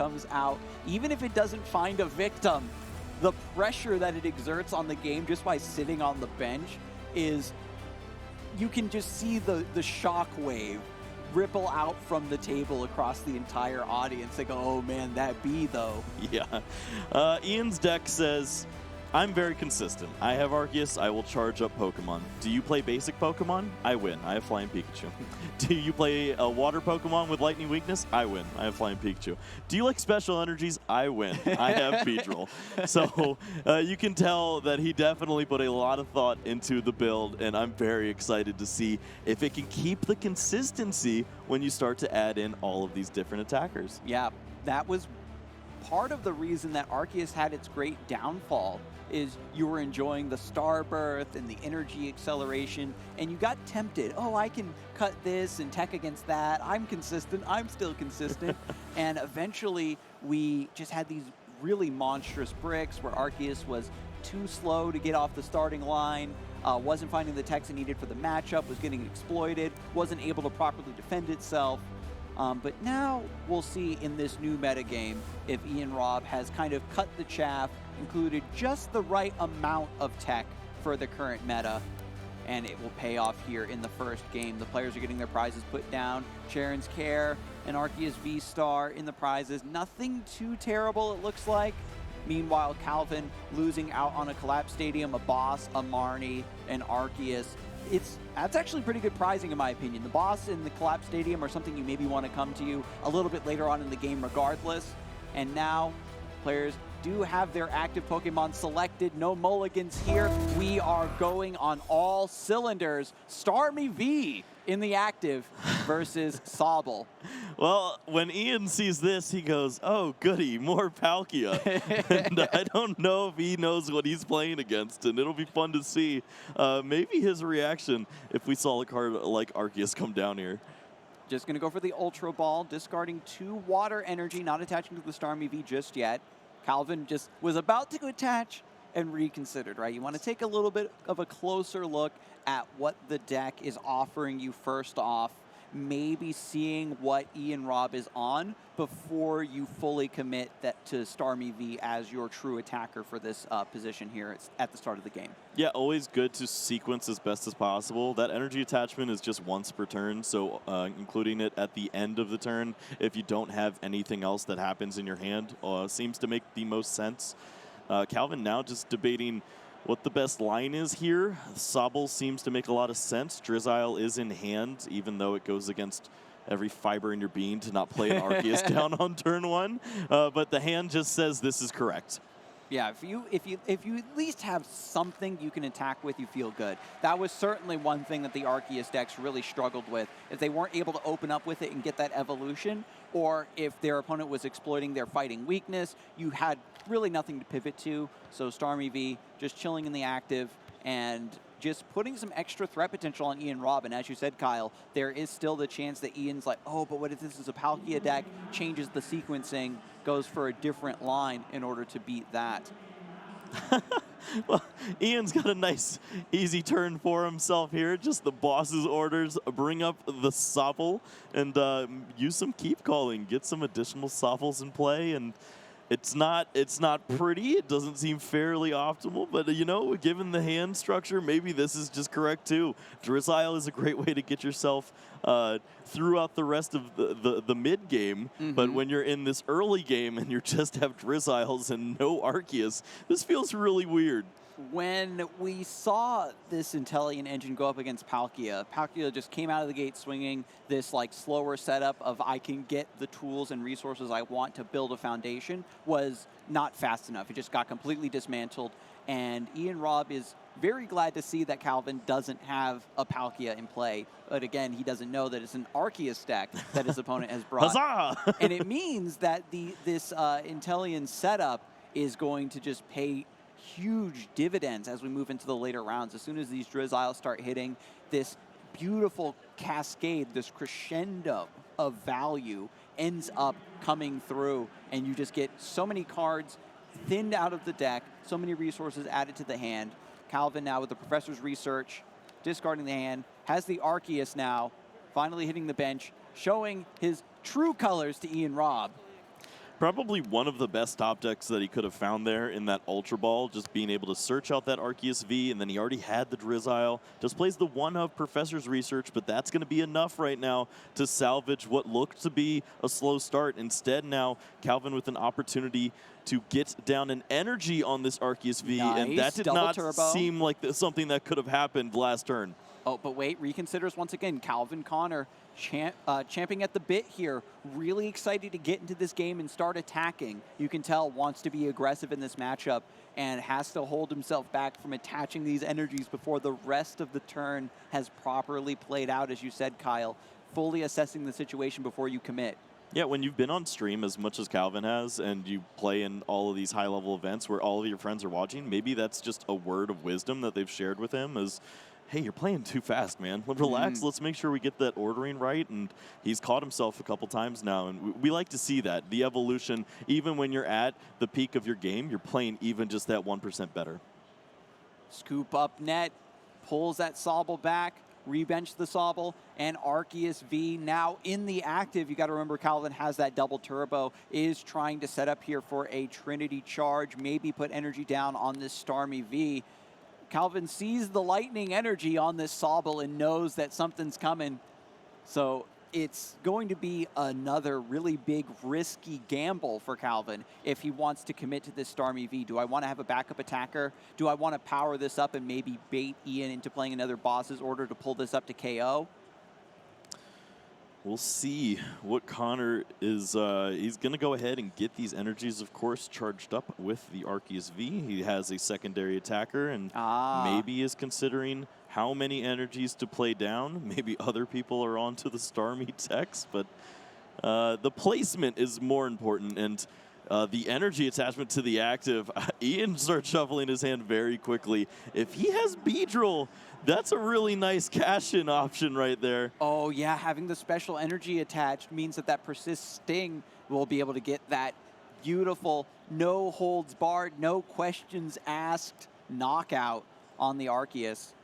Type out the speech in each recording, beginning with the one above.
comes out, even if it doesn't find a victim, the pressure that it exerts on the game just by sitting on the bench is, you can just see the shock wave ripple out from the table across the entire audience. They go, oh man, that B though. Yeah. Ian's deck says, I'm very consistent. I have Arceus, I will charge up Pokemon. Do you play basic Pokemon? I win. I have Flying Pikachu. Do you play a water Pokemon with lightning weakness? I win. I have Flying Pikachu. Do you like special energies? I win. I have Beedrill. So you can tell that he definitely put a lot of thought into the build, and I'm very excited to see if it can keep the consistency when you start to add in all of these different attackers. Yeah, that was part of the reason that Arceus had its great downfall, is you were enjoying the Starbirth and the energy acceleration, and you got tempted. Oh, I can cut this and tech against that. I'm consistent. I'm still consistent. And eventually, we just had these really monstrous bricks where Arceus was too slow to get off the starting line, wasn't finding the techs it needed for the matchup, was getting exploited, wasn't able to properly defend itself. But now we'll see in this new metagame if Ian Robb has kind of cut the chaff, included just the right amount of tech for the current meta, and it will pay off here in the first game. The players are getting their prizes put down. Charon's Care and Arceus V-Star in the prizes. Nothing too terrible, it looks like. Meanwhile, Calvin losing out on a collapsed stadium, a boss, a Marnie, and Arceus. That's actually pretty good prizing in my opinion. The boss and the collapsed stadium are something you maybe want to come to a little bit later on in the game regardless. And now players do have their active Pokemon selected. No mulligans here. We are going on all cylinders. Starmie V in the active versus Sobble. Well, when Ian sees this, he goes, oh, goody, more Palkia. And I don't know if he knows what he's playing against, and it'll be fun to see maybe his reaction if we saw a card like Arceus come down here. Just going to go for the Ultra Ball, discarding 2 Water Energy, not attaching to the Starmie V just yet. Calvin just was about to attach and reconsidered, right? You want to take a little bit of a closer look at what the deck is offering you first off, maybe seeing what Ian Robb is on before you fully commit that to Starmie V as your true attacker for this position here at the start of the game. Yeah, always good to sequence as best as possible. That energy attachment is just once per turn, so including it at the end of the turn, if you don't have anything else that happens in your hand, seems to make the most sense. Calvin now just debating what the best line is here. Sobble seems to make a lot of sense. Drizzile is in hand, even though it goes against every fiber in your being to not play an Arceus down on turn 1. But the hand just says this is correct. Yeah, if you at least have something you can attack with, you feel good. That was certainly one thing that the Arceus decks really struggled with. If they weren't able to open up with it and get that evolution, or if their opponent was exploiting their fighting weakness, you had really nothing to pivot to. So Starmie V just chilling in the active and just putting some extra threat potential on Ian Robb. And as you said, Kyle, there is still the chance that Ian's like, oh, but what if this is a Palkia deck, changes the sequencing, goes for a different line in order to beat that. Well, Ian's got a nice, easy turn for himself here. Just the boss's orders, bring up the Sobble and use some keep calling. Get some additional Sobbles in play, and it's not pretty. It doesn't seem fairly optimal, but you know, given the hand structure, maybe this is just correct too. Drizzile is a great way to get yourself throughout the rest of the mid game. But when you're in this early game and you just have Drizziles and no Arceus, this feels really weird. When we saw this Inteleon engine go up against Palkia, Palkia just came out of the gate swinging this like slower setup of I can get the tools and resources I want to build a foundation, was not fast enough. It just got completely dismantled, and Ian Robb is very glad to see that Calvin doesn't have a Palkia in play. But again, he doesn't know that it's an Arceus deck that his opponent has brought. Huzzah! And it means that this Inteleon setup is going to just pay huge dividends as we move into the later rounds. As soon as these Drizziles start hitting, this beautiful cascade, this crescendo of value ends up coming through, and you just get so many cards thinned out of the deck, so many resources added to the hand. Calvin now with the Professor's Research, discarding the hand, has the Arceus now, finally hitting the bench, showing his true colors to Ian Robb. Probably one of the best top decks that he could have found there in that Ultra Ball, just being able to search out that Arceus V, and then he already had the Drizzile. Just plays the one of Professor's Research, but that's going to be enough right now to salvage what looked to be a slow start. Instead now, Calvin with an opportunity to get down an energy on this Arceus V, and that did not seem like something that could have happened last turn. Oh, but wait, reconsiders once again. Calvin Connor champing at the bit here, really excited to get into this game and start attacking. You can tell wants to be aggressive in this matchup and has to hold himself back from attaching these energies before the rest of the turn has properly played out, as you said, Kyle. Fully assessing the situation before you commit. Yeah, when you've been on stream as much as Calvin has and you play in all of these high-level events where all of your friends are watching, maybe that's just a word of wisdom that they've shared with him is, hey, you're playing too fast, man. Relax. Let's make sure we get that ordering right. And he's caught himself a couple times now. And we like to see that. The evolution, even when you're at the peak of your game, you're playing even just that 1% better. Scoop up net, pulls that Sobble back, rebench the Sobble, and Arceus V now in the active. You got to remember Calvin has that double turbo, is trying to set up here for a Trinity charge, maybe put energy down on this Starmie V. Calvin sees the lightning energy on this Sobble and knows that something's coming. So it's going to be another really big, risky gamble for Calvin if he wants to commit to this Starmie V. Do I want to have a backup attacker? Do I want to power this up and maybe bait Ian into playing another boss's order to pull this up to KO? We'll see what Connor is. He's going to go ahead and get these energies, of course, charged up with the Arceus V. He has a secondary attacker and maybe is considering how many energies to play down. Maybe other people are onto the Starmie techs, but the placement is more important. And the energy attachment to the active, Ian starts shuffling his hand very quickly. If he has Beedrill, that's a really nice cash-in option right there. Oh, yeah, having the special energy attached means that that Persist Sting will be able to get that beautiful, no holds barred, no questions asked knockout on the Arceus.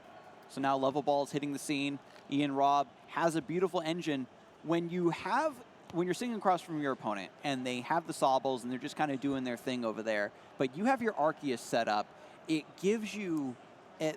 So now Level Ball is hitting the scene. Ian Robb has a beautiful engine. When you're sitting across from your opponent and they have the Sobbles and they're just kind of doing their thing over there, but you have your Arceus set up, it gives you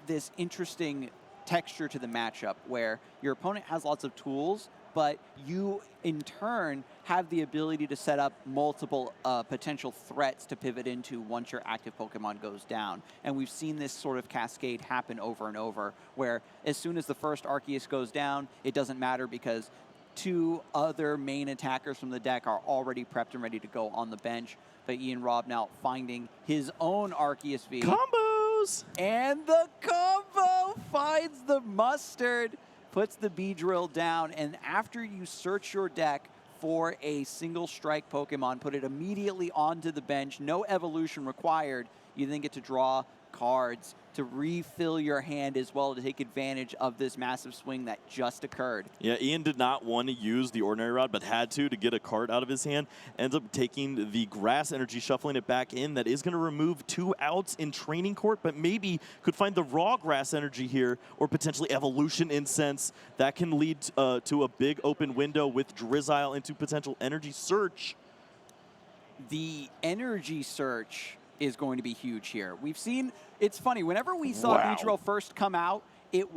this interesting texture to the matchup where your opponent has lots of tools, but you in turn have the ability to set up multiple potential threats to pivot into once your active Pokemon goes down. And we've seen this sort of cascade happen over and over, where as soon as the first Arceus goes down, it doesn't matter because two other main attackers from the deck are already prepped and ready to go on the bench. But Ian Robb now finding his own Arceus V. Combos! And the combo finds the mustard, puts the Beedrill down, and after you search your deck for a single strike Pokemon, put it immediately onto the bench, no evolution required, you then get to draw cards to refill your hand as well to take advantage of this massive swing that just occurred. Yeah, Ian did not want to use the Ordinary Rod, but had to get a card out of his hand. Ends up taking the Grass Energy, shuffling it back in. That is going to remove 2 outs in Training Court, but maybe could find the raw Grass Energy here, or potentially Evolution Incense. That can lead to a big open window with Drizzile into potential Energy Search. The Energy Search is going to be huge here. We've seen, it's funny, whenever we saw Beedrill first come out, it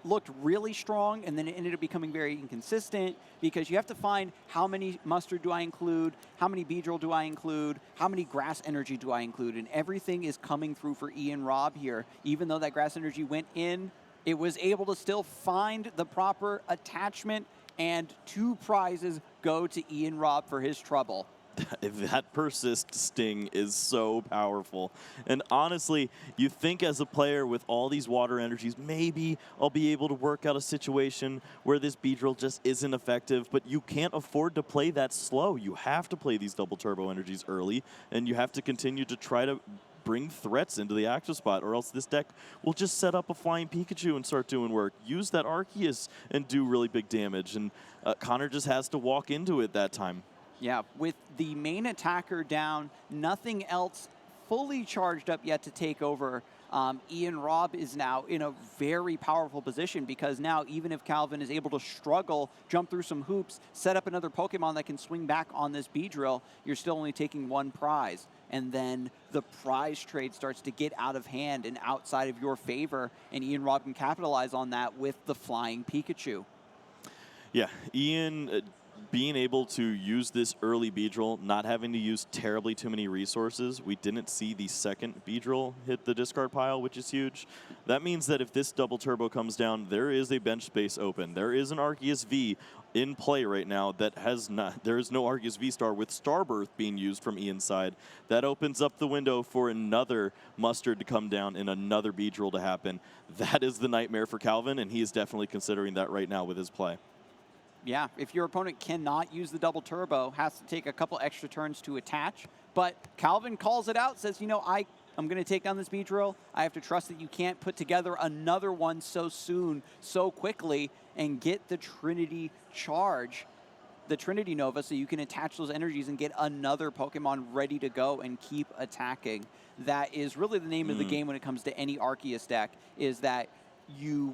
looked really strong, and then it ended up becoming very inconsistent because you have to find how many Mustard do I include, how many Beedrill do I include, how many Grass Energy do I include, and everything is coming through for Ian Robb here. Even though that Grass Energy went in, it was able to still find the proper attachment, and 2 prizes go to Ian Robb for his trouble. That Persist Sting is so powerful. And honestly, you think as a player with all these water energies, maybe I'll be able to work out a situation where this Beedrill just isn't effective, but you can't afford to play that slow. You have to play these double turbo energies early, and you have to continue to try to bring threats into the active spot, or else this deck will just set up a Flying Pikachu and start doing work. Use that Arceus and do really big damage, and Connor just has to walk into it that time. Yeah, with the main attacker down, nothing else fully charged up yet to take over Ian Robb is now in a very powerful position because now even if Calvin is able to struggle, jump through some hoops, set up another Pokemon that can swing back on this Beedrill, you're still only taking one prize. And then the prize trade starts to get out of hand and outside of your favor, and Ian Robb can capitalize on that with the Flying Pikachu. Yeah, Ian being able to use this early Beedrill, not having to use terribly too many resources. We didn't see the second Beedrill hit the discard pile, which is huge. That means that if this double turbo comes down, there is a bench space open. There is an Arceus V in play right now that has not, there is no Arceus V-Star with Starbirth being used from Ian's side. That opens up the window for another Mustard to come down and another Beedrill to happen. That is the nightmare for Calvin, and he is definitely considering that right now with his play. Yeah, if your opponent cannot use the double turbo, has to take a couple extra turns to attach. But Calvin calls it out, says, you know, I'm going to take down this Beedrill. I have to trust that you can't put together another one so soon, so quickly, and get the Trinity charge, the Trinity Nova, so you can attach those energies and get another Pokemon ready to go and keep attacking. That is really the name of the game when it comes to any Arceus deck, is that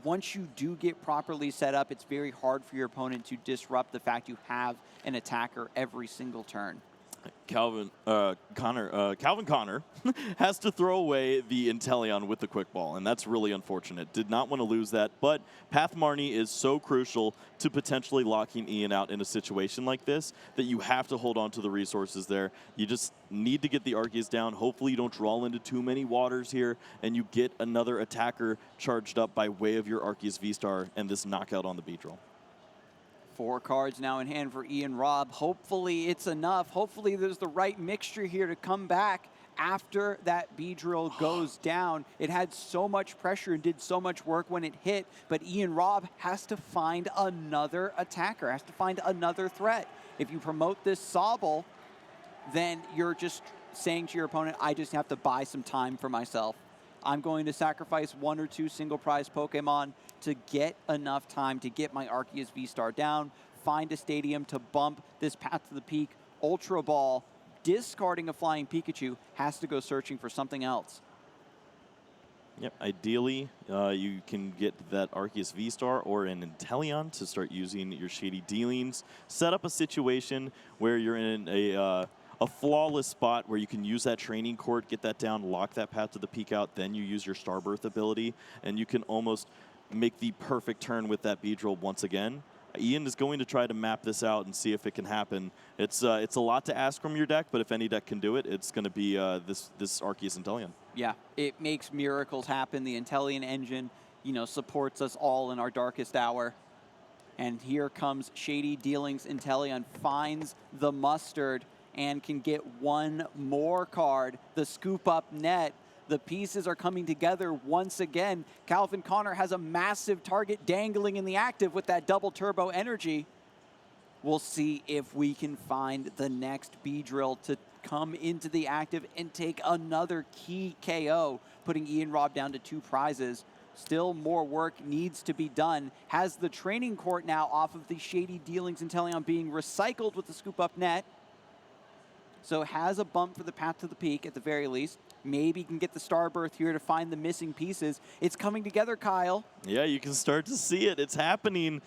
once you do get properly set up, it's very hard for your opponent to disrupt the fact you have an attacker every single turn. Calvin Connor has to throw away the Inteleon with the quick ball, and that's really unfortunate. Did not want to lose that, but Path Marnie is so crucial to potentially locking Ian out in a situation like this that you have to hold on to the resources there. You just need to get the Arceus down. Hopefully you don't draw into too many waters here, and you get another attacker charged up by way of your Arceus V-Star and this knockout on the Beedrill. 4 cards now in hand for Ian Robb. Hopefully it's enough. Hopefully there's the right mixture here to come back after that Beedrill goes down. It had so much pressure and did so much work when it hit, but Ian Robb has to find another attacker, has to find another threat. If you promote this Sobble, then you're just saying to your opponent, I just have to buy some time for myself. I'm going to sacrifice 1 or 2 single prize Pokemon to get enough time to get my Arceus V-Star down, find a stadium to bump this Path to the Peak Ultra Ball, discarding a Flying Pikachu, has to go searching for something else. Yep, ideally, you can get that Arceus V-Star or an Inteleon to start using your Shady Dealings. Set up a situation where you're in a flawless spot where you can use that training court, get that down, lock that Path to the Peak out, then you use your Starbirth ability, and you can almost make the perfect turn with that Beedrill once again. Ian is going to try to map this out and see if it can happen. It's a lot to ask from your deck, but if any deck can do it, it's going to be this Arceus Inteleon. Yeah, it makes miracles happen. The Inteleon engine, you know, supports us all in our darkest hour. And here comes Shady Dealings. Inteleon finds the Mustard and can get one more card, the Scoop Up Net. The pieces are coming together once again. Calvin Connor has a massive target dangling in the active with that double turbo energy. We'll see if we can find the next Beedrill to come into the active and take another key KO, putting Ian Robb down to 2 prizes. Still more work needs to be done. Has the training court now off of the Shady Dealings Inteleon being recycled with the Scoop Up Net. So has a bump for the Path to the Peak at the very least. Maybe can get the Starbirth here to find the missing pieces. It's coming together, Kyle. Yeah, you can start to see it. It's happening.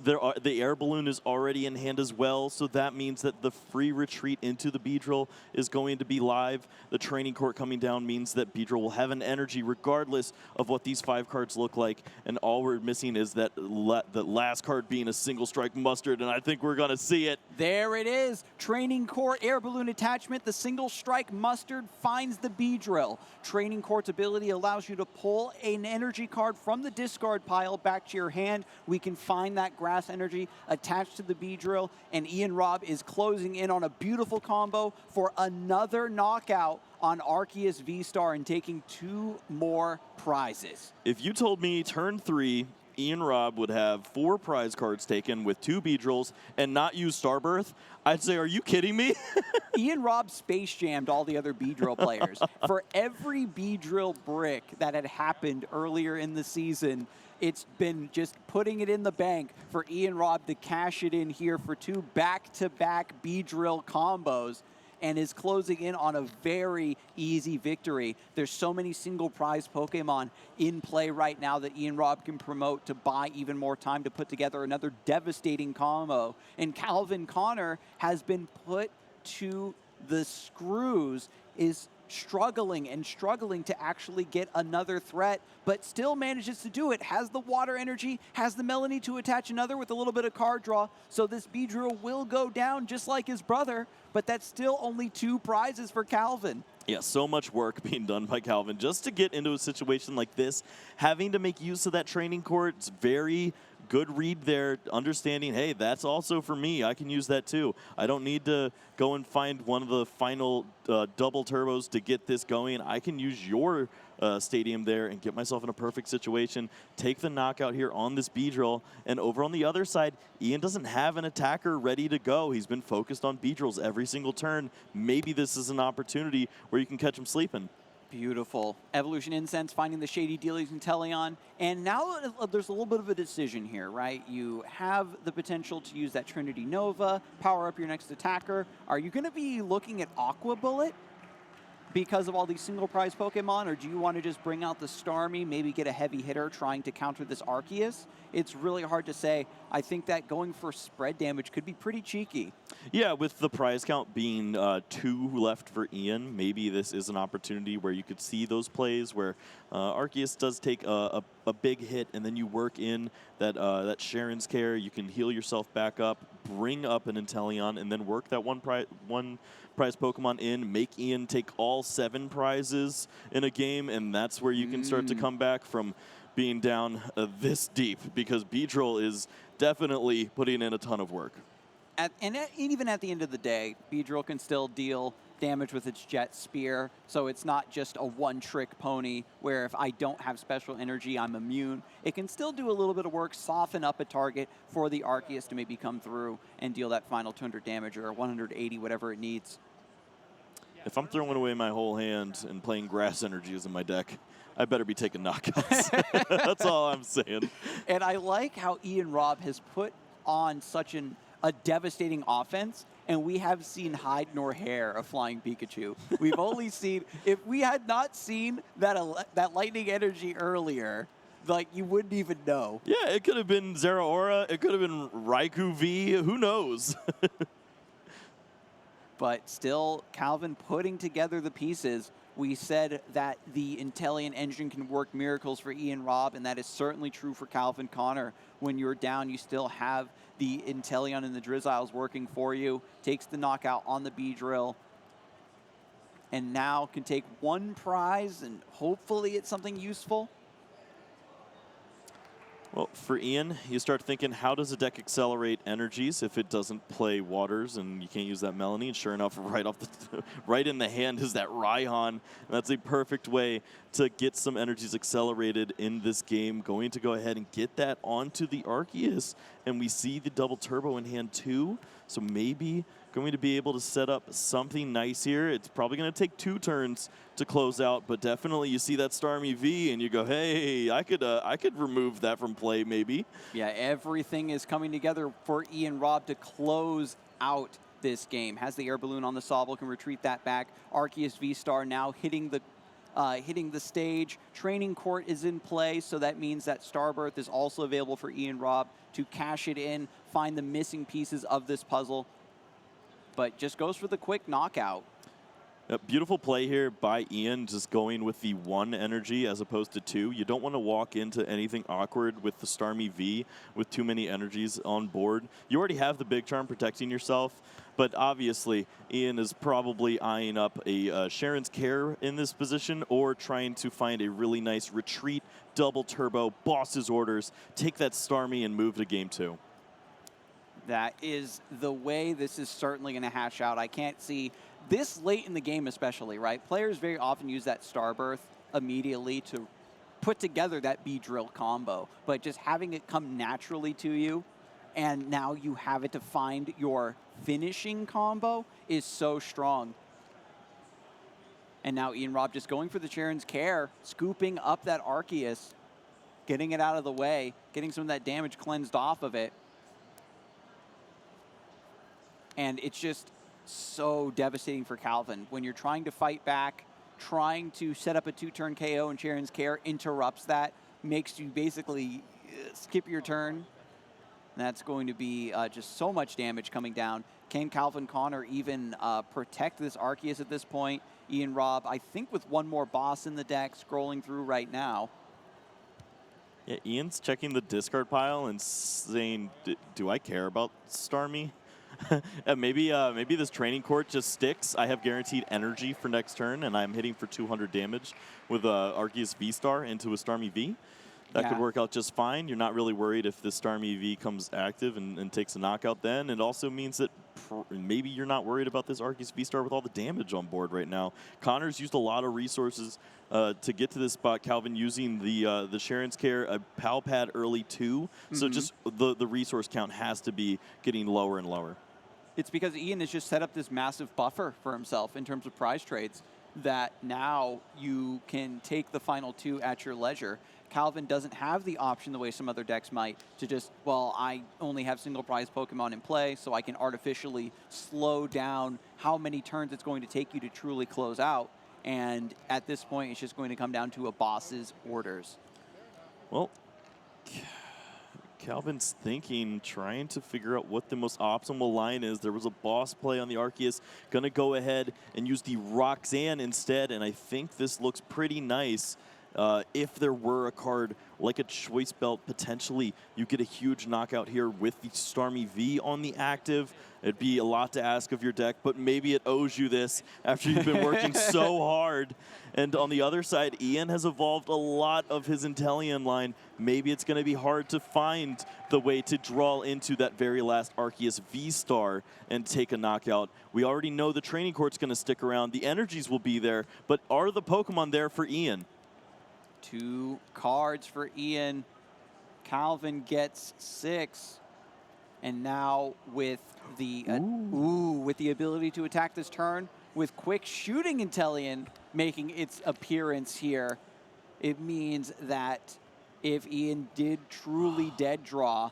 The air balloon is already in hand as well, so that means that the free retreat into the Beedrill is going to be live. The training court coming down means that Beedrill will have an energy regardless of what these 5 cards look like, and all we're missing is that the last card being a single strike Mustard, and I think we're going to see it. There it is. Training court air balloon attachment. The single strike Mustard finds the Beedrill. Training court's ability allows you to pull an energy card from the discard pile back to your hand. We can find that grass energy attached to the Beedrill, and Ian Robb is closing in on a beautiful combo for another knockout on Arceus V-Star and taking 2 more prizes. If you told me turn 3, Ian Robb would have 4 prize cards taken with 2 Beedrills and not use Starbirth, I'd say, are you kidding me? Ian Robb space jammed all the other Beedrill players. For every Beedrill brick that had happened earlier in the season, it's been just putting it in the bank for Ian Robb to cash it in here for 2 back-to-back Beedrill combos. and is closing in on a very easy victory. There's so many single prize Pokemon in play right now that Ian Robb can promote to buy even more time to put together another devastating combo. And Calvin Connor has been put to the screws, is struggling and struggling to actually get another threat, but still manages to do it. Has the water energy, has the Melanie to attach another with a little bit of card draw. So this Beedrill will go down just like his brother, but that's still only 2 prizes for Calvin. Yeah, so much work being done by Calvin just to get into a situation like this, having to make use of that training court. It's very good read there, understanding, hey, that's also for me. I can use that too. I don't need to go and find one of the final double turbos to get this going. I can use your stadium there and get myself in a perfect situation, take the knockout here on this Beedrill. And over on the other side, Ian doesn't have an attacker ready to go. He's been focused on Beedrills every single turn. Maybe this is an opportunity where you can catch him sleeping. Beautiful. Evolution Incense finding the Shady Dealies in Teleon. And now there's a little bit of a decision here, right? You have the potential to use that Trinity Nova, power up your next attacker. Are you going to be looking at Aqua Bullet because of all these single prize Pokemon, or do you want to just bring out the Starmie, maybe get a heavy hitter trying to counter this Arceus? It's really hard to say. I think that going for spread damage could be pretty cheeky. Yeah, with the prize count being 2 left for Ian, maybe this is an opportunity where you could see those plays where Arceus does take a big hit, and then you work in that Sharon's Care. You can heal yourself back up, bring up an Inteleon, and then work that one prize Pokemon in, make Ian take all 7 prizes in a game, and that's where you can start to come back from being down this deep, because Beedrill is definitely putting in a ton of work. Even at the end of the day, Beedrill can still deal damage with its Jet Spear, so it's not just a one-trick pony where if I don't have special energy, I'm immune. It can still do a little bit of work, soften up a target for the Arceus to maybe come through and deal that final 200 damage or 180, whatever it needs. If I'm throwing away my whole hand and playing grass energies in my deck, I better be taking knockouts. That's all I'm saying. And I like how Ian Robb has put on such a devastating offense, and we have seen hide nor hair of Flying Pikachu. We've only seen, if we had not seen that lightning energy earlier, like, you wouldn't even know. Yeah, it could have been Zeraora. It could have been Raikou V. Who knows? But still, Calvin putting together the pieces. We said that the Inteleon engine can work miracles for Ian Robb, and that is certainly true for Calvin Connor. When you're down, you still have the Inteleon and the Drizziles working for you. Takes the knockout on the Beedrill, and now can take 1 prize, and hopefully it's something useful. Well, for Ian, you start thinking, how does a deck accelerate energies if it doesn't play waters and you can't use that Melanie? And sure enough, right in the hand is that Raihan. And that's a perfect way to get some energies accelerated in this game. Going to go ahead and get that onto the Arceus. And we see the double turbo in hand too. So maybe going to be able to set up something nice here. It's probably going to take 2 turns to close out, but definitely you see that Starmie V and you go, hey, I could remove that from play maybe. Yeah, everything is coming together for Ian Robb to close out this game. Has the air balloon on the Sobble, can retreat that back. Arceus V-Star now hitting the stage. Training Court is in play, so that means that Starbirth is also available for Ian Robb to cash it in, find the missing pieces of this puzzle. But just goes for the quick knockout. A beautiful play here by Ian, just going with the 1 energy as opposed to 2. You don't want to walk into anything awkward with the Starmie V with too many energies on board. You already have the Big Charm protecting yourself, but obviously Ian is probably eyeing up a Sharon's Care in this position, or trying to find a really nice retreat, double turbo, boss's orders, take that Starmie and move to game 2. That is the way this is certainly going to hash out. I can't see this late in the game especially, right? Players very often use that Starbirth immediately to put together that Beedrill combo, but just having it come naturally to you, and now you have it to find your finishing combo is so strong. And now Ian Robb just going for the Sharon's Care, scooping up that Arceus, getting it out of the way, getting some of that damage cleansed off of it. And it's just so devastating for Calvin. When you're trying to fight back, trying to set up a 2-turn KO and Sharon's Care interrupts that, makes you basically skip your turn. And that's going to be just so much damage coming down. Can Calvin Connor even protect this Arceus at this point? Ian Robb, I think with one more boss in the deck, scrolling through right now. Yeah, Ian's checking the discard pile and saying, do I care about Starmie? maybe this training court just sticks. I have guaranteed energy for next turn, and I'm hitting for 200 damage with Arceus V-Star into a Starmie V. That could work out just fine. You're not really worried if the Starmie V comes active and takes a knockout then. It also means that maybe you're not worried about this Arceus V-Star with all the damage on board right now. Connor's used a lot of resources to get to this spot. Calvin using the Sharon's Care, a Pal Pad early too. So just the resource count has to be getting lower and lower. It's because Ian has just set up this massive buffer for himself in terms of prize trades that now you can take the final 2 at your leisure. Calvin doesn't have the option the way some other decks might to just, well, I only have single prize Pokemon in play, so I can artificially slow down how many turns it's going to take you to truly close out. And at this point, it's just going to come down to a boss's orders. Well, Calvin's thinking, trying to figure out what the most optimal line is. There was a boss play on the Arceus. Going to go ahead and use the Roxanne instead, and I think this looks pretty nice. If there were a card like a Choice Belt, potentially you get a huge knockout here with the Starmie V on the active. It'd be a lot to ask of your deck, but maybe it owes you this after you've been working so hard. And on the other side, Ian has evolved a lot of his Inteleon line. Maybe it's going to be hard to find the way to draw into that very last Arceus V-Star and take a knockout. We already know the training court's going to stick around. The energies will be there, but are the Pokemon there for Ian? 2 cards for Ian. Calvin gets 6. And now with the with the ability to attack this turn, with quick shooting Inteleon making its appearance here, it means that if Ian did truly dead draw,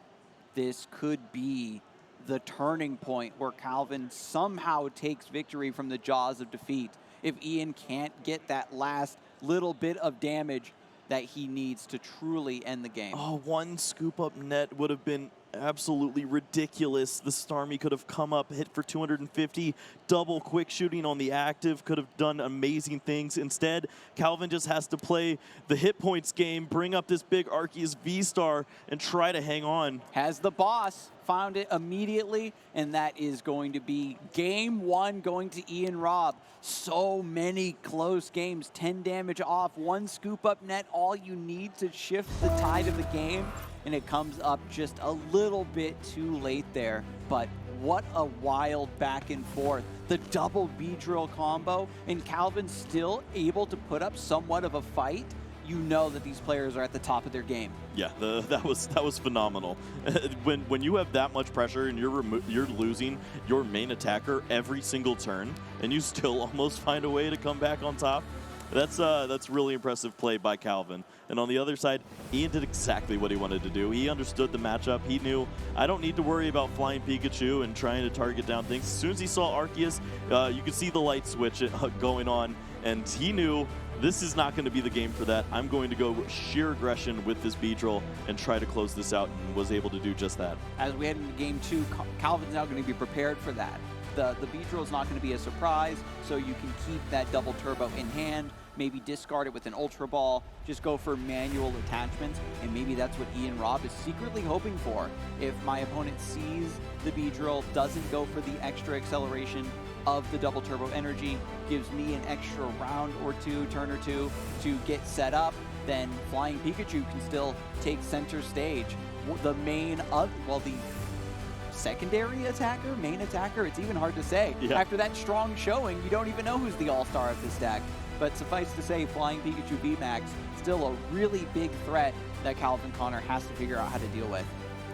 this could be the turning point where Calvin somehow takes victory from the jaws of defeat. If Ian can't get that last little bit of damage that he needs to truly end the game. Oh, 1 scoop up net would have been absolutely ridiculous. The Starmie could have come up, hit for 250, double quick shooting on the active, could have done amazing things. Instead, Calvin just has to play the hit points game, bring up this big Arceus V-Star, and try to hang on. Has the boss, found it immediately, and that is going to be game 1 going to Ian Robb. So many close games, 10 damage off, 1 scoop up net, all you need to shift the tide of the game, and it comes up just a little bit too late there. But what a wild back and forth. The double B-drill combo, and Calvin still able to put up somewhat of a fight. You know that these players are at the top of their game. Yeah, that was phenomenal. when you have that much pressure and you're losing your main attacker every single turn, and you still almost find a way to come back on top, that's really impressive play by Calvin. And on the other side, Ian did exactly what he wanted to do. He understood the matchup. He knew, I don't need to worry about Flying Pikachu and trying to target down things. As soon as he saw Arceus, you could see the light switch going on, and he knew this is not going to be the game for that. I'm going to go sheer aggression with this B-drill and try to close this out, and was able to do just that. As we head into game 2, Calvin's now going to be prepared for that. The B-drill is not going to be a surprise, so you can keep that double turbo in hand, maybe discard it with an Ultra Ball, just go for manual attachments, and maybe that's what Ian Robb is secretly hoping for. If my opponent sees the B-drill, doesn't go for the extra acceleration of the double turbo energy, gives me an extra round or 2, turn or 2 to get set up, then Flying Pikachu can still take center stage. The secondary attacker, main attacker, it's even hard to say. Yeah. After that strong showing, you don't even know who's the all-star of this deck. But suffice to say, Flying Pikachu VMAX, still a really big threat that Calvin Connor has to figure out how to deal with.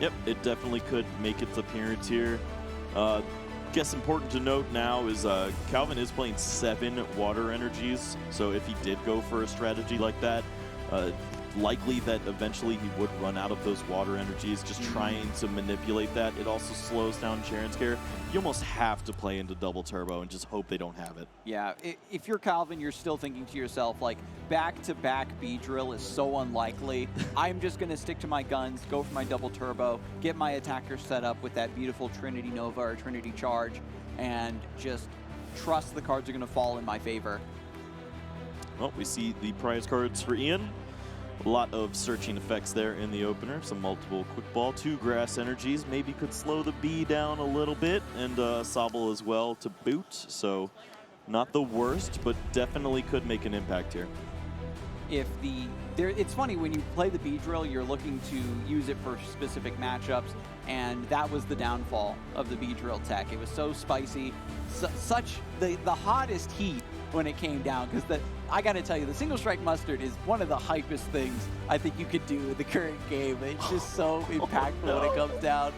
Yep, it definitely could make its appearance here. Guess important to note now is Calvin is playing 7 water energies, so if he did go for a strategy like that, likely that eventually he would run out of those water energies, just trying to manipulate that. It also slows down Sharon Scare. You almost have to play into double turbo and just hope they don't have it. Yeah, if you're Calvin, you're still thinking to yourself, like, back-to-back B-drill is so unlikely. I'm just going to stick to my guns, go for my double turbo, get my attacker set up with that beautiful Trinity Nova or Trinity Charge, and just trust the cards are going to fall in my favor. Well, we see the prize cards for Ian. A lot of searching effects there in the opener. Some multiple quick ball, 2 grass energies. Maybe could slow the B down a little bit, and Sobble as well to boot. So not the worst, but definitely could make an impact here. It's funny, when you play the B-drill, you're looking to use it for specific matchups, and that was the downfall of the B-drill tech. It was so spicy, such the hottest heat when it came down, because I got to tell you, the single strike mustard is one of the hypest things I think you could do in the current game. It's just so impactful when it comes down.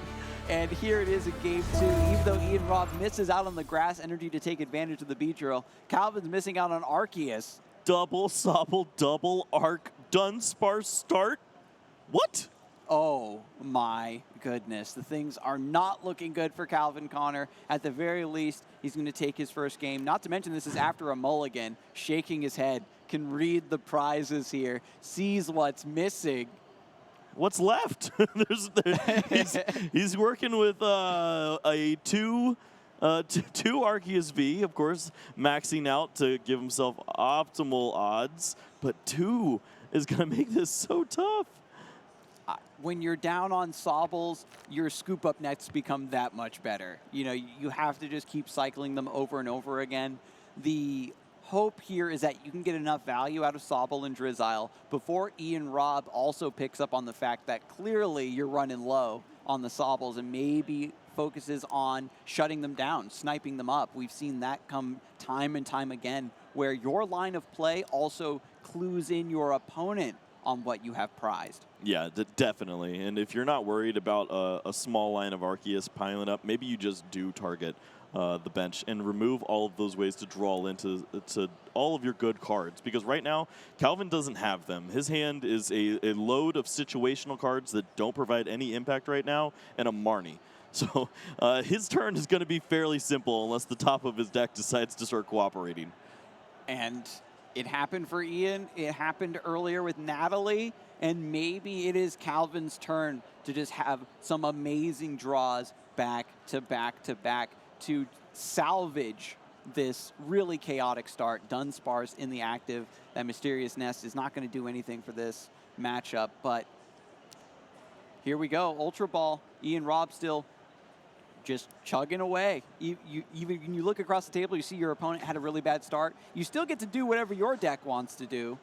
And here it is in game 2. Even though Ian Robb misses out on the grass energy to take advantage of the B-drill, Calvin's missing out on Arceus. Double Sobble, double Arc, Dunsparce start. What? Oh my goodness. The things are not looking good for Calvin Connor. At the very least, he's going to take his first game. Not to mention this is after a mulligan, shaking his head, can read the prizes here, sees what's missing. What's left? he's working with a two Arceus V, of course, maxing out to give himself optimal odds, but 2 is going to make this so tough. When you're down on Sobbles, your scoop up nets become that much better. You know, you have to just keep cycling them over and over again. The hope here is that you can get enough value out of Sobble and Drizzile before Ian Robb also picks up on the fact that clearly you're running low on the Sobbles and maybe focuses on shutting them down, sniping them up. We've seen that come time and time again, where your line of play also clues in your opponent on what you have prized. Yeah, definitely. And if you're not worried about a small line of Arceus piling up, maybe you just do target the bench and remove all of those ways to draw into all of your good cards. Because right now, Calvin doesn't have them. His hand is a load of situational cards that don't provide any impact right now, and a Marnie. So his turn is going to be fairly simple unless the top of his deck decides to start cooperating. And it happened for Ian. It happened earlier with Natalie. And maybe it is Calvin's turn to just have some amazing draws back to back to back to salvage this really chaotic start. Dunsparce in the active. That Mysterious Nest is not going to do anything for this matchup. But here we go. Ultra Ball. Ian Robb still just chugging away. Even when you look across the table, you see your opponent had a really bad start. You still get to do whatever your deck wants to do.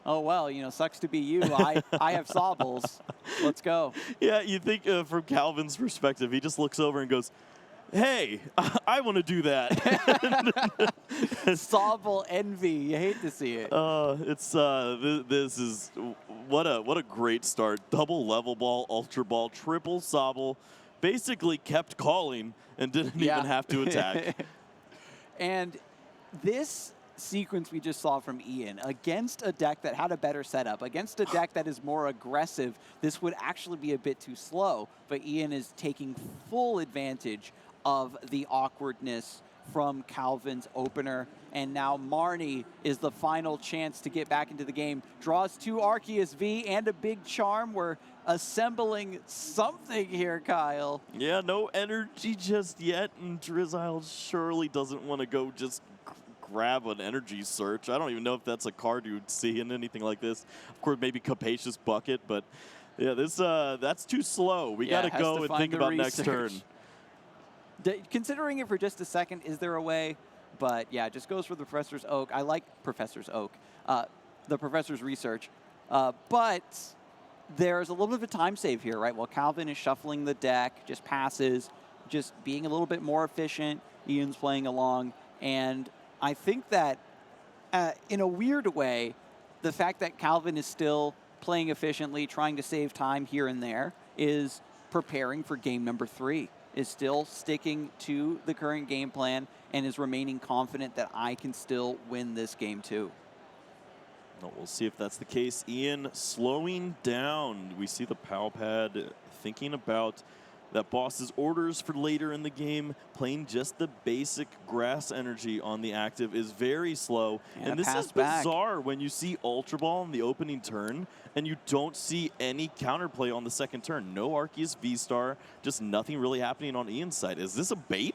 Oh, well, you know, sucks to be you. I have Sobbles. Let's go. Yeah, you think from Calvin's perspective, he just looks over and goes, hey, I want to do that. Sobble envy. You hate to see it. This is what a great start. Double level ball, ultra ball, triple Sobble. Basically kept calling and didn't even have to attack. And this sequence we just saw from Ian against a deck that had a better setup, against a deck that is more aggressive, this would actually be a bit too slow. But Ian is taking full advantage of the awkwardness from Calvin's opener. And now Marnie is the final chance to get back into the game. Draws 2 Arceus V and a big charm. We're assembling something here, Kyle. Yeah, no energy just yet, and Drizzile surely doesn't want to go just grab an energy search. I don't even know if that's a card you'd see in anything like this. Of course, maybe Capacious Bucket, but yeah, that's too slow. We got to go and think about next turn. Considering it for just a second, is there a way? But yeah, just goes for the Professor's Oak. I like Professor's Oak, the Professor's Research. But there's a little bit of a time save here, right? While Calvin is shuffling the deck, just passes, just being a little bit more efficient. Ian's playing along. And I think that in a weird way, the fact that Calvin is still playing efficiently, trying to save time here and there, is preparing for game number 3. Is still sticking to the current game plan and is remaining confident that I can still win this game too. No, we'll see if that's the case. Ian slowing down. We see the PAL pad thinking about that boss's orders for later in the game. Playing just the basic grass energy on the active is very slow. And this is bizarre when you see Ultra Ball in the opening turn and you don't see any counterplay on the second turn. No Arceus V-Star, just nothing really happening on Ian's side. Is this a bait?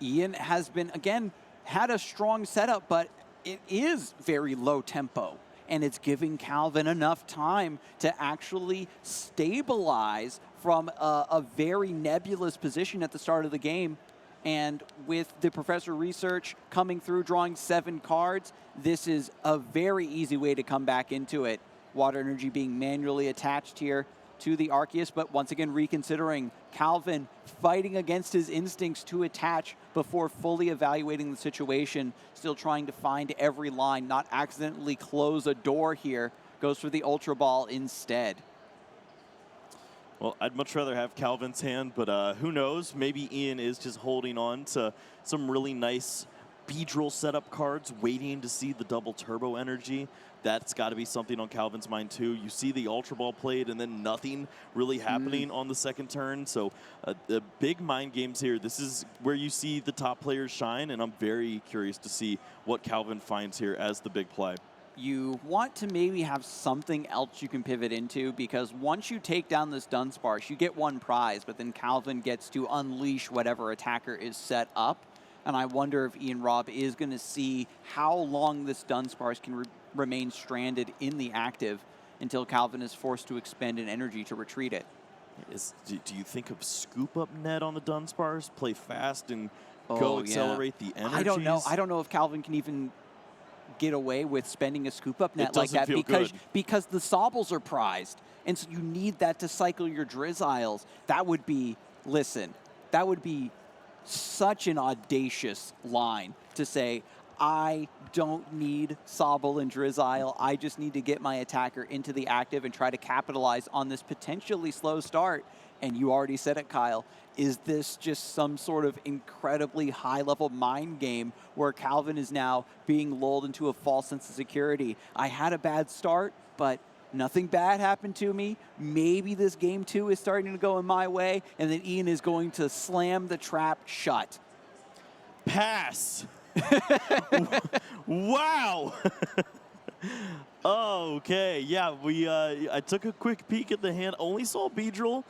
Ian has been, again, had a strong setup, but it is very low tempo. And it's giving Calvin enough time to actually stabilize from a very nebulous position at the start of the game. And with the Professor Research coming through, drawing 7 cards, this is a very easy way to come back into it. Water Energy being manually attached here to the Arceus, but once again reconsidering Calvin fighting against his instincts to attach before fully evaluating the situation, still trying to find every line, not accidentally close a door here, goes for the Ultra Ball instead. Well, I'd much rather have Calvin's hand, but who knows? Maybe Ian is just holding on to some really nice Beedrill setup cards, waiting to see the double turbo energy. That's got to be something on Calvin's mind too. You see the Ultra Ball played and then nothing really happening on the second turn. So the big mind games here. This is where you see the top players shine, and I'm very curious to see what Calvin finds here as the big play. You want to maybe have something else you can pivot into, because once you take down this Dunsparce, you get 1 prize, but then Calvin gets to unleash whatever attacker is set up. And I wonder if Ian Robb is going to see how long this Dunsparce can remain stranded in the active until Calvin is forced to expend an energy to retreat it. Do you think of scoop up net on the Dunsparce, play fast and go accelerate the energies? I don't know. I don't know if Calvin can even get away with spending a scoop up net like that, because the Sobbles are prized. And so you need that to cycle your Drizziles. That would be, listen, that would be such an audacious line to say, I don't need Sobble and Drizzile. I just need to get my attacker into the active and try to capitalize on this potentially slow start. And you already said it, Kyle. Is this just some sort of incredibly high-level mind game where Calvin is now being lulled into a false sense of security? I had a bad start, but nothing bad happened to me. Maybe this game 2 is starting to go in my way, and then Ian is going to slam the trap shut. Pass. Wow. Okay, yeah, I took a quick peek at the hand. Only saw Beedrill.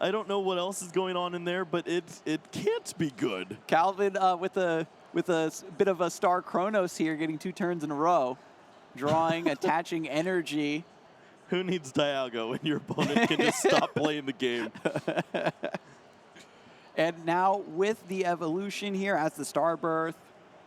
I don't know what else is going on in there, but it can't be good. Calvin with a bit of a Star Chronos here, getting 2 turns in a row, drawing, attaching energy. Who needs Dialga when your opponent can just stop playing the game? And now with the evolution here, as the Starbirth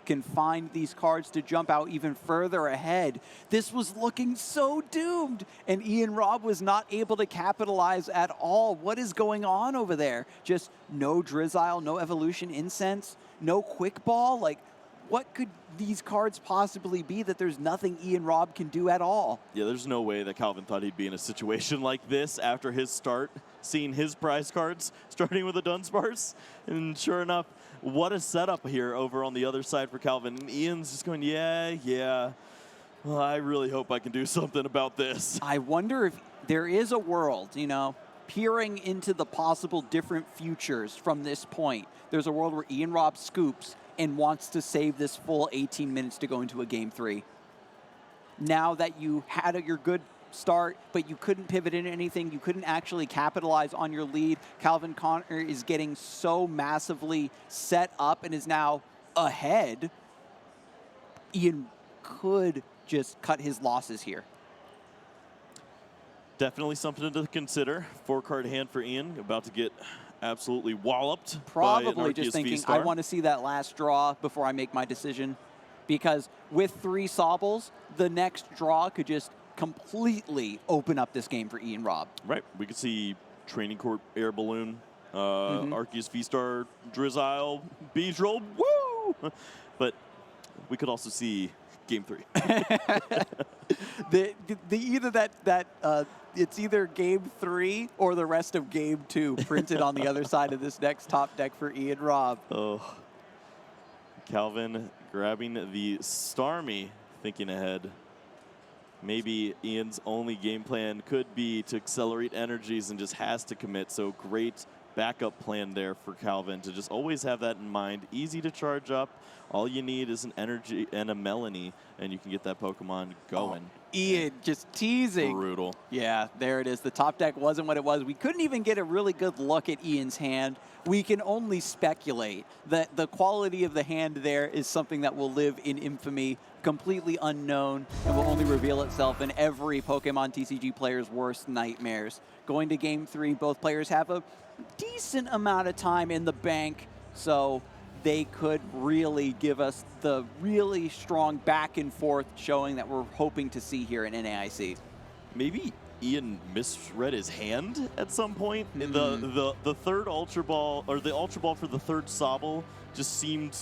can find these cards to jump out even further ahead. This was looking so doomed, and Ian Robb was not able to capitalize at all. What is going on over there? Just no Drizzile, no Evolution Incense, no Quick Ball? Like, what could these cards possibly be that there's nothing Ian Robb can do at all? Yeah, there's no way that Calvin thought he'd be in a situation like this after his start, seeing his prize cards starting with a Dunsparce. And sure enough, what a setup here over on the other side for Calvin. And Ian's just going, yeah. Well, I really hope I can do something about this. I wonder if there is a world, peering into the possible different futures from this point. There's a world where Ian Robb scoops and wants to save this full 18 minutes to go into a Game 3. Now that you had your good start, but you couldn't pivot into anything, you couldn't actually capitalize on your lead, Calvin Connor is getting so massively set up and is now ahead. Ian could just cut his losses here. Definitely something to consider. 4-card hand for Ian, about to get absolutely walloped. Probably by just thinking, V-Star. I want to see that last draw before I make my decision. Because with 3 Sobbles, the next draw could just completely open up this game for Ian Robb. Right. We could see Training Court Air Balloon, Arceus V-Star, Drizzile, Beedrill, woo! But we could also see Game 3. It's either Game 3 or the rest of Game 2 printed on the other side of this next top deck for Ian Robb. Oh, Calvin grabbing the Starmie, thinking ahead. maybe Ian's only game plan could be to accelerate energies and just has to commit. So great backup plan there for Calvin to just always have that in mind. Easy to charge up. All you need is an energy and a Melanie, and you can get that Pokemon going. Oh, Ian just teasing. Brutal. Yeah, there it is. The top deck wasn't what it was. We couldn't even get a really good look at Ian's hand. We can only speculate that the quality of the hand there is something that will live in infamy, completely unknown, and will only reveal itself in every Pokemon TCG player's worst nightmares. Going to Game 3, both players have a decent amount of time in the bank, so they could really give us the really strong back and forth showing that we're hoping to see here in NAIC. Maybe Ian misread his hand at some point. The third Ultra Ball, or the Ultra Ball for the third Sobble, just seemed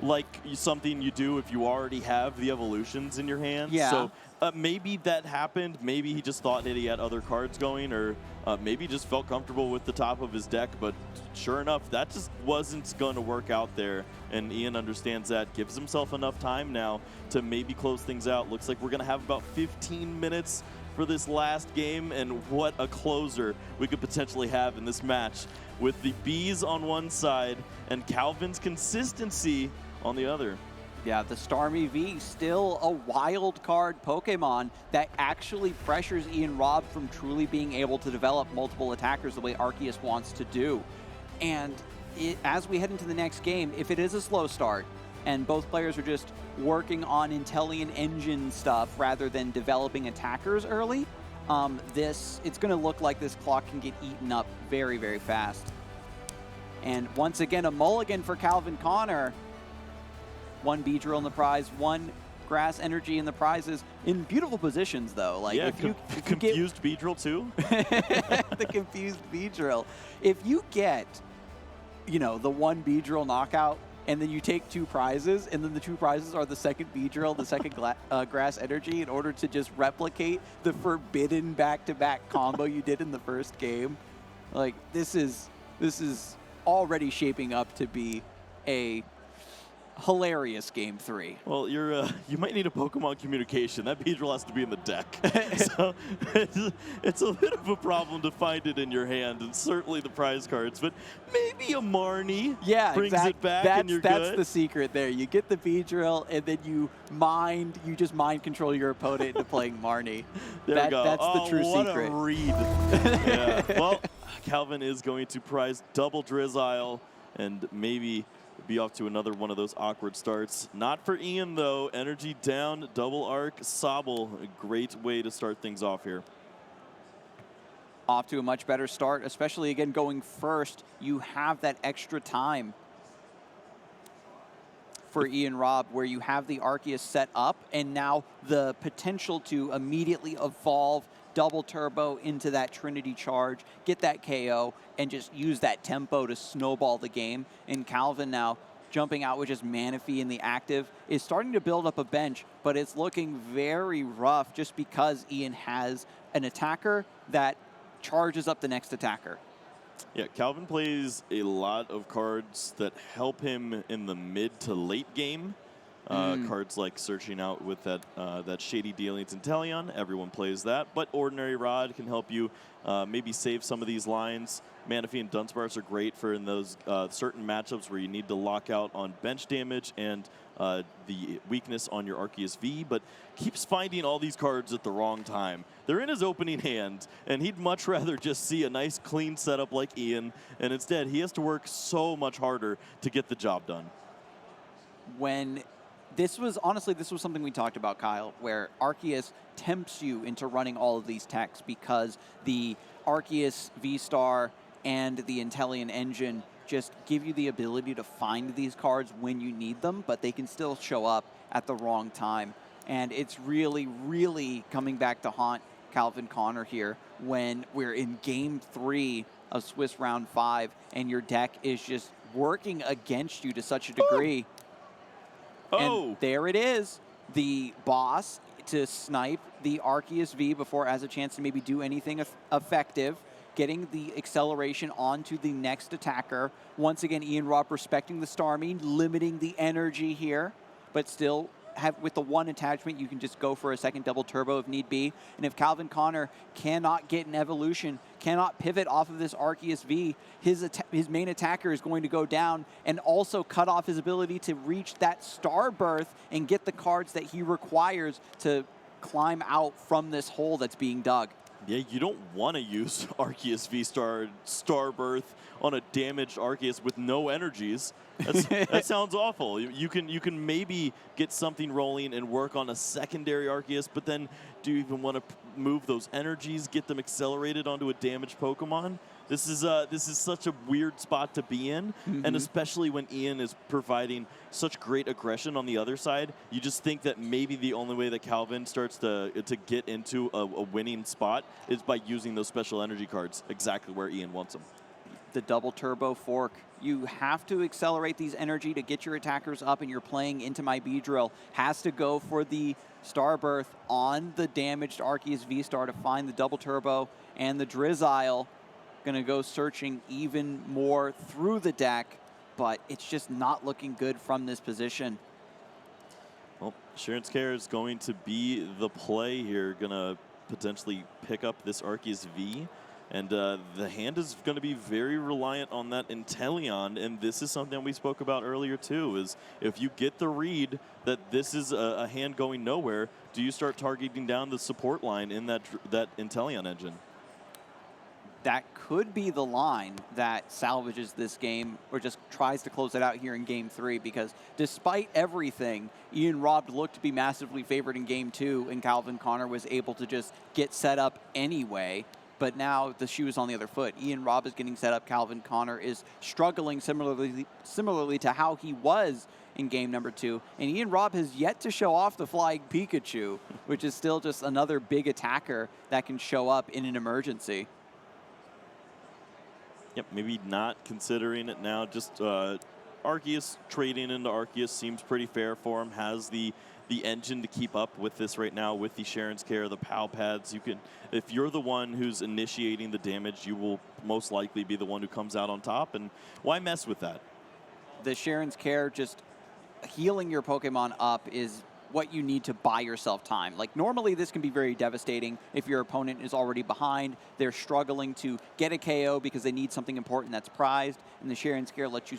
like something you do if you already have the evolutions in your hand. Yeah. So maybe that happened. Maybe he just thought that he had other cards going, or maybe just felt comfortable with the top of his deck. But sure enough, that just wasn't going to work out there. And Ian understands that, gives himself enough time now to maybe close things out. Looks like we're going to have about 15 minutes for this last game, and what a closer we could potentially have in this match with the Bees on one side and Calvin's consistency on the other. Yeah, the Starmie V, still a wild card Pokemon that actually pressures Ian Robb from truly being able to develop multiple attackers the way Arceus wants to do. And as we head into the next game, if it is a slow start and both players are just working on Inteleon engine stuff rather than developing attackers early, it's going to look like this clock can get eaten up very, very fast. And once again, a mulligan for Calvin Connor. One Beedrill in the prize, one Grass Energy in the prizes. In beautiful positions, though. Like, yeah, if you confused Beedrill, too? The confused Beedrill. If you get, the one Beedrill knockout, and then you take two prizes, and then the two prizes are the second Beedrill, the second Grass Energy, in order to just replicate the forbidden back-to-back combo you did in the first game. Like, this is already shaping up to be a hilarious Game 3. Well, you might need a Pokemon communication. That Beedrill has to be in the deck. So it's a bit of a problem to find it in your hand, and certainly the prize cards. But maybe a Marnie brings it back, and you're good. That's the secret there. You get the Beedrill, and then you just mind control your opponent into playing Marnie. There we go. That's the true secret. What a read. Yeah. Well, Calvin is going to prize double Drizzile, and maybe be off to another one of those awkward starts. Not for Ian, though. Energy down, double arc, Sobble. A great way to start things off here. Off to a much better start, especially, again, going first. You have that extra time for Ian Robb, where you have the Arceus set up, and now the potential to immediately evolve double turbo into that Trinity charge, get that KO, and just use that tempo to snowball the game. And Calvin now jumping out with just Manaphy in the active is starting to build up a bench, but it's looking very rough just because Ian has an attacker that charges up the next attacker. Yeah, Calvin plays a lot of cards that help him in the mid to late game. Cards like searching out with that Shady Dealings Inteleon. Everyone plays that. But Ordinary Rod can help you maybe save some of these lines. Manaphy and Dunsparce are great for in those certain matchups where you need to lock out on bench damage and the weakness on your Arceus V, but keeps finding all these cards at the wrong time. They're in his opening hand, and he'd much rather just see a nice clean setup like Ian, and instead he has to work so much harder to get the job done. This was something we talked about, Kyle, where Arceus tempts you into running all of these techs because the Arceus V-Star and the Inteleon engine just give you the ability to find these cards when you need them, but they can still show up at the wrong time. And it's really, really coming back to haunt Calvin Connor here when we're in Game 3 of Swiss Round 5 and your deck is just working against you to such a degree. And there it is, the boss to snipe the Arceus V before it has a chance to maybe do anything effective, getting the acceleration onto the next attacker. Once again, Ian Robb respecting the Starmie, limiting the energy here, but still with the one attachment, you can just go for a second double turbo if need be. And if Calvin Connor cannot get an evolution, cannot pivot off of this Arceus V, his main attacker is going to go down and also cut off his ability to reach that Star Birth and get the cards that he requires to climb out from this hole that's being dug. Yeah, you don't want to use Arceus V-Star Starbirth on a damaged Arceus with no energies. That sounds awful. You can maybe get something rolling and work on a secondary Arceus, but then do you even want to move those energies, get them accelerated onto a damaged Pokemon? This is such a weird spot to be in, and especially when Ian is providing such great aggression on the other side, you just think that maybe the only way that Calvin starts to get into a winning spot is by using those special energy cards exactly where Ian wants them. The double turbo fork. You have to accelerate these energy to get your attackers up, and you're playing into my Beedrill. Has to go for the Starbirth on the damaged Arceus V-Star to find the double turbo, and the Drizzile going to go searching even more through the deck, but it's just not looking good from this position. Well, Sharon's Care is going to be the play here, going to potentially pick up this Arceus V. And the hand is going to be very reliant on that Inteleon, and this is something we spoke about earlier too, is if you get the read that this is a hand going nowhere, do you start targeting down the support line in that Inteleon engine? That could be the line that salvages this game or just tries to close it out here in Game 3, because despite everything, Ian Robb looked to be massively favored in Game 2, and Calvin Connor was able to just get set up anyway. But now the shoe is on the other foot. Ian Robb is getting set up. Calvin Connor is struggling similarly to how he was in game number 2. And Ian Robb has yet to show off the Flying Pikachu, which is still just another big attacker that can show up in an emergency. Yep, maybe not considering it now. Just Arceus trading into Arceus seems pretty fair for him. Has the engine to keep up with this right now with the Sharon's Care, the POW pads. You can, if you're the one who's initiating the damage, you will most likely be the one who comes out on top. And why mess with that? The Sharon's Care, just healing your Pokemon up, is what you need to buy yourself time. Like, normally this can be very devastating if your opponent is already behind, they're struggling to get a KO because they need something important that's prized, and the Sharon's Care lets you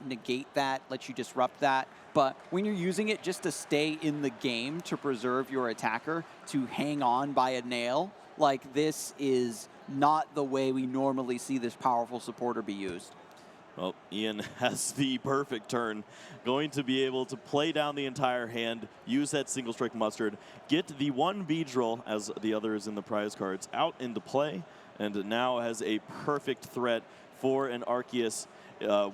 negate that, lets you disrupt that. But when you're using it just to stay in the game, to preserve your attacker, to hang on by a nail, like, this is not the way we normally see this powerful supporter be used. Well, Ian has the perfect turn, going to be able to play down the entire hand, use that single strike mustard, get the one Beedrill, as the other is in the prize cards, out into play, and now has a perfect threat for an Arceus,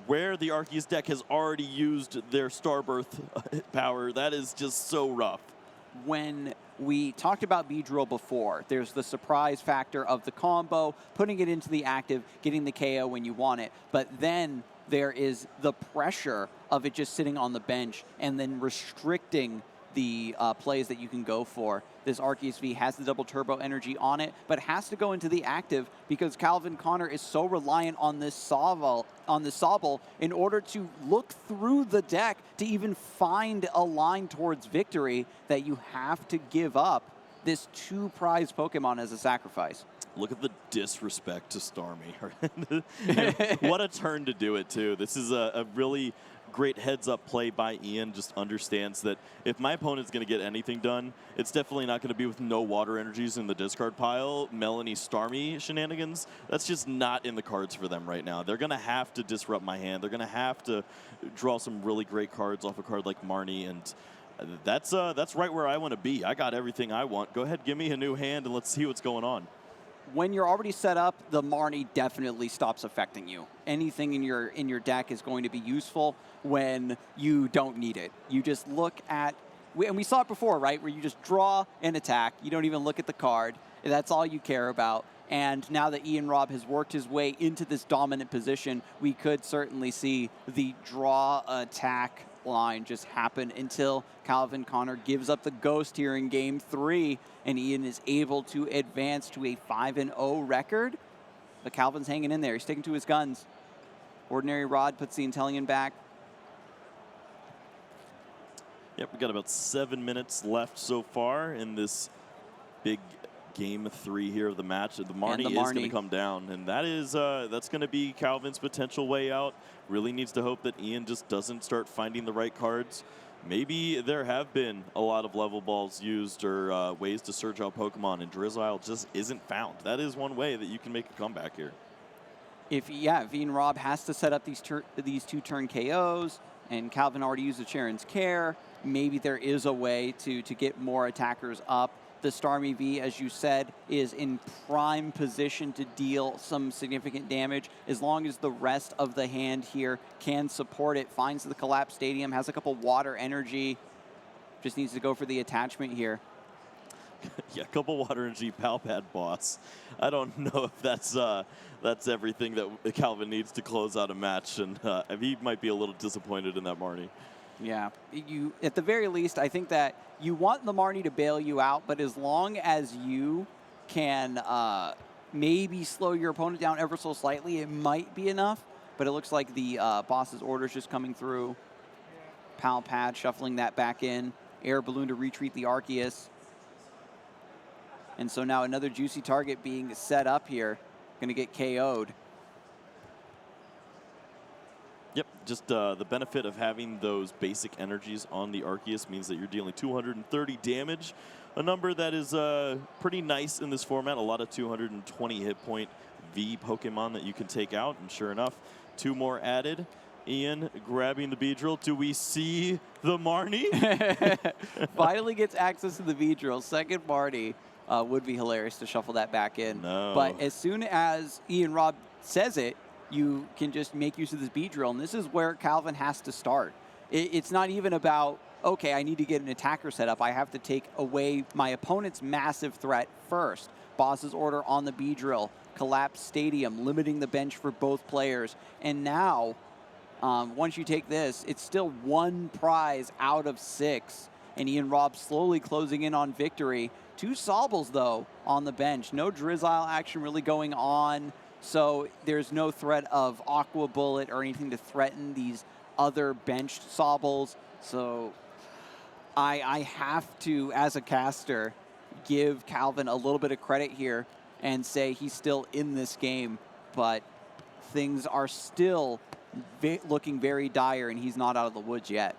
where the Arceus deck has already used their Starbirth power. That is just so rough. When we talked about Beedrill before, there's the surprise factor of the combo, putting it into the active, getting the KO when you want it. But then there is the pressure of it just sitting on the bench and then restricting the plays that you can go for. This Arceus V has the double turbo energy on it, but has to go into the active because Calvin Connor is so reliant on this Sobble in order to look through the deck to even find a line towards victory, that you have to give up this 2 prize Pokemon as a sacrifice. Look at the disrespect to Starmie. What a turn to do it, too. This is a really great heads-up play by Ian. Just understands that if my opponent's going to get anything done, it's definitely not going to be with no water energies in the discard pile. Melanie Starmie shenanigans, that's just not in the cards for them right now. They're going to have to disrupt my hand. They're going to have to draw some really great cards off a card like Marnie, and that's right where I want to be. I got everything I want. Go ahead, give me a new hand, and let's see what's going on. When you're already set up, the Marnie definitely stops affecting you. Anything in your deck is going to be useful when you don't need it. You just look at, and we saw it before, right? Where you just draw and attack. You don't even look at the card. That's all you care about. And now that Ian Robb has worked his way into this dominant position, we could certainly see the draw attack line just happen until Calvin Connor gives up the ghost here in game 3, and Ian is able to advance to a 5-0 record. But Calvin's hanging in there. He's sticking to his guns. Ordinary Rod puts the Inteleon back. Yep, we got about 7 minutes left so far in this big game 3 here of the match. The Marnie is going to come down, and that is that's going to be Calvin's potential way out. Really needs to hope that Ian just doesn't start finding the right cards. Maybe there have been a lot of level balls used or ways to search out Pokemon, and Drizzile just isn't found. That is one way that you can make a comeback here. If Ian Robb has to set up these 2-turn KOs, and Calvin already used the Sharon's Care, maybe there is a way to get more attackers up. The Starmie V, as you said, is in prime position to deal some significant damage as long as the rest of the hand here can support it. Finds the Collapse Stadium, has a couple water energy, just needs to go for the attachment here. Yeah, a couple water energy Palpad boss. I don't know if that's everything that Calvin needs to close out a match, and he might be a little disappointed in that Marnie. Yeah, at the very least, I think that you want the Marnie to bail you out, but as long as you can maybe slow your opponent down ever so slightly, it might be enough. But it looks like the boss's order's just coming through. Palpad shuffling that back in. Air Balloon to retreat the Arceus. And so now another juicy target being set up here. Going to get KO'd. Yep, just the benefit of having those basic energies on the Arceus means that you're dealing 230 damage, a number that is pretty nice in this format. A lot of 220 hit point V Pokemon that you can take out, and sure enough, 2 more added. Ian grabbing the Beedrill. Do we see the Marnie? Finally gets access to the Beedrill. Second Marnie. Would be hilarious to shuffle that back in. No. But as soon as Ian Robb says it, you can just make use of this Beedrill, and this is where Calvin has to start. It's not even about, okay, I need to get an attacker set up. I have to take away my opponent's massive threat first. Boss's order on the Beedrill, Collapse Stadium, limiting the bench for both players. And now, once you take this, it's still 1 prize out of 6, and Ian Robb slowly closing in on victory. 2 Sobbles, though, on the bench. No Drizzile action really going on. So there's no threat of Aqua Bullet or anything to threaten these other benched Sobbles. So I have to, as a caster, give Calvin a little bit of credit here and say he's still in this game. But things are still looking very dire, and he's not out of the woods yet.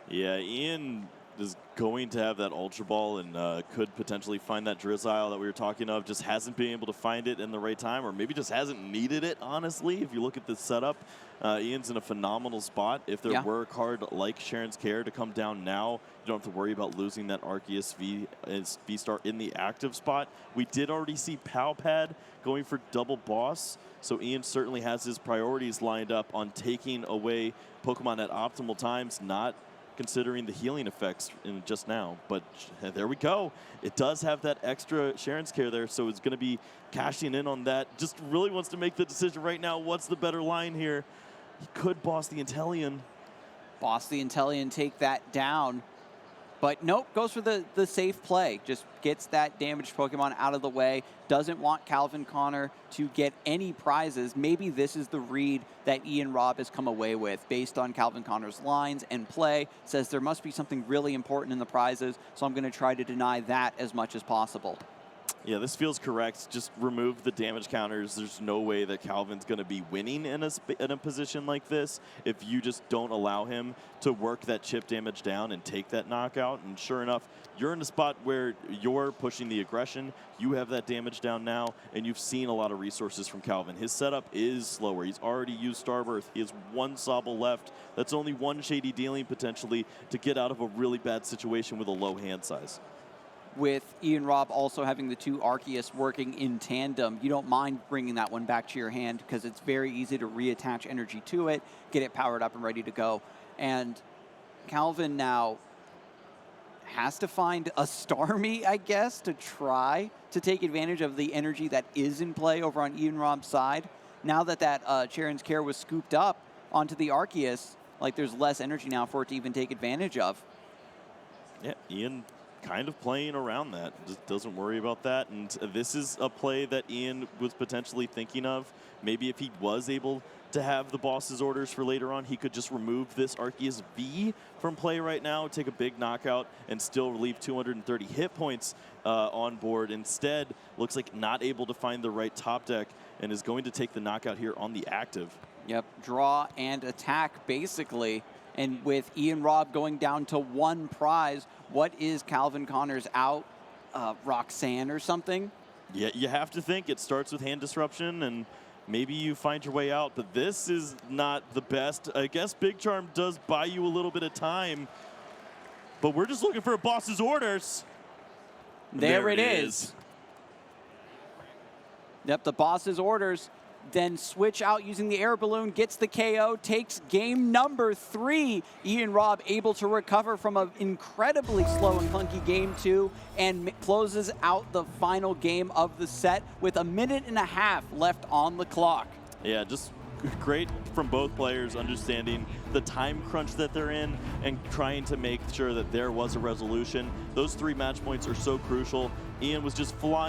Yeah, Ian is going to have that Ultra Ball and could potentially find that Drizzile that we were talking of. Just hasn't been able to find it in the right time, or maybe just hasn't needed it, honestly. If you look at this setup, Ian's in a phenomenal spot. If there were a card like Sharon's Care to come down now, you don't have to worry about losing that Arceus V-Star in the active spot. We did already see Palpad going for double boss, so Ian certainly has his priorities lined up on taking away Pokemon at optimal times, not considering the healing effects in just now. But there we go. It does have that extra Sharon's Care there, so it's going to be cashing in on that. Just really wants to make the decision right now. What's the better line here? He could boss the Inteleon. Boss the Inteleon, take that down. But nope, goes for the safe play. Just gets that damaged Pokemon out of the way. Doesn't want Calvin Connor to get any prizes. Maybe this is the read that Ian Robb has come away with based on Calvin Connor's lines and play. Says there must be something really important in the prizes, so I'm going to try to deny that as much as possible. Yeah, this feels correct. Just remove the damage counters. There's no way that Calvin's going to be winning in a position like this if you just don't allow him to work that chip damage down and take that knockout. And sure enough, you're in a spot where you're pushing the aggression. You have that damage down now, and you've seen a lot of resources from Calvin. His setup is slower. He's already used Starbirth. He has 1 Sobble left. That's only 1 Shady Dealing potentially to get out of a really bad situation with a low hand size. With Ian Robb also having the 2 Arceus working in tandem, you don't mind bringing that one back to your hand because it's very easy to reattach energy to it, get it powered up and ready to go. And Calvin now has to find a Starmie, I guess, to try to take advantage of the energy that is in play over on Ian Robb's side. Now that Sharon's Care was scooped up onto the Arceus, like there's less energy now for it to even take advantage of. Yeah, Ian kind of playing around that, just doesn't worry about that. And this is a play that Ian was potentially thinking of. Maybe if he was able to have the boss's orders for later on. He could just remove this Arceus V from play right now, take a big knockout, and still leave 230 hit points on board. Instead, looks like not able to find the right top deck and is going to take the knockout here on the active. Yep, draw and attack basically. And with Ian Robb going down to one prize, what is Calvin Connors out? Roxanne or something? Yeah, you have to think it starts with hand disruption and maybe you find your way out, but this is not the best. I guess Big Charm does buy you a little bit of time, but we're just looking for a boss's orders. There it is. Yep, the boss's orders. Then switch out using the air balloon, gets the KO, takes game number 3. Ian Robb able to recover from an incredibly slow and clunky game 2 and closes out the final game of the set with 1.5 minutes left on the clock. Yeah, just great from both players, understanding the time crunch that they're in and trying to make sure that there was a resolution. Those 3 match points are so crucial. Ian was just flying